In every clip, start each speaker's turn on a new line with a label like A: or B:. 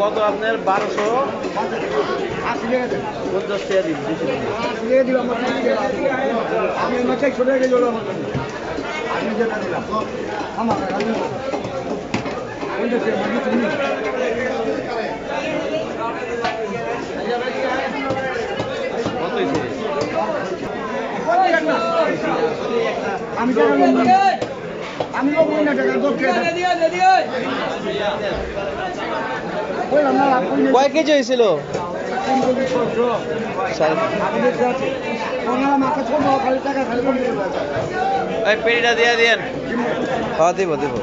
A: কত আপনার 1250 টাকা দিন কয় কেজি হয়েছিল? পেটিটা দিয়ে দিন। হ্যাঁ দিব দিব।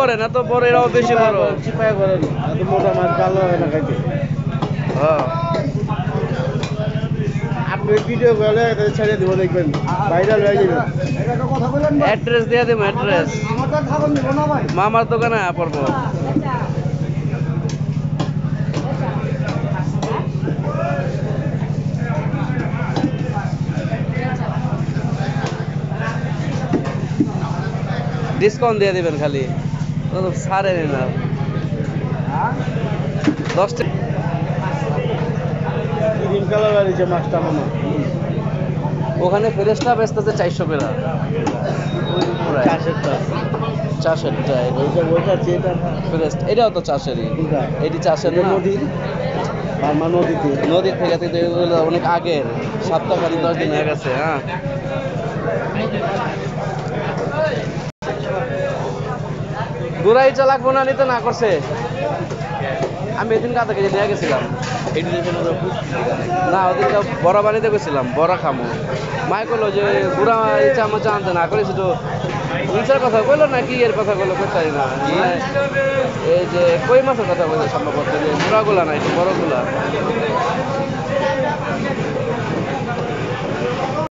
A: করে না তো বড়, এরাও বেশি বড় চিপায় করে মোটা মাছ ভালো হয় না খাইতে। হ্যাঁ আপনি ভিডিও করে ছেড়ে দিব, দেখবেন ভাইরাল হয়ে যাবে। অ্যাড্রেস দিয়ে দেবো, অ্যাড্রেস মামার দোকানে পড়বো। ডিসকাউন্ট দিয়ে দেবেন খালি, ছাড়ে না 10 টাকা। মাছটা মনে ওখানে ফ্রেশটা বেচতেছে 400 টাকা। এটাও তো চাষেরই, এটি চাষের নদীর নদীর থেকে অনেক আগের, সপ্তাহখানি 10 দিন হয়ে গেছে। হ্যাঁ গুড়াই চা লাগবো না, নিতে না করছে। আমি এদিন আধা কেজি নিয়ে গেছিলাম না, ওদিনকে বড়া বানিয়ে গেছিলাম, বড়া খামো। মায় করলো যে গুড়া চামচ আনতে না করে, শুধু উলচার কথা বললো না কি এর কথা বললো করতে না, এই যে কই মাছের কথা বলছে সম্ভবত, যে গুড়াগুলা না একটু বড়গুলা।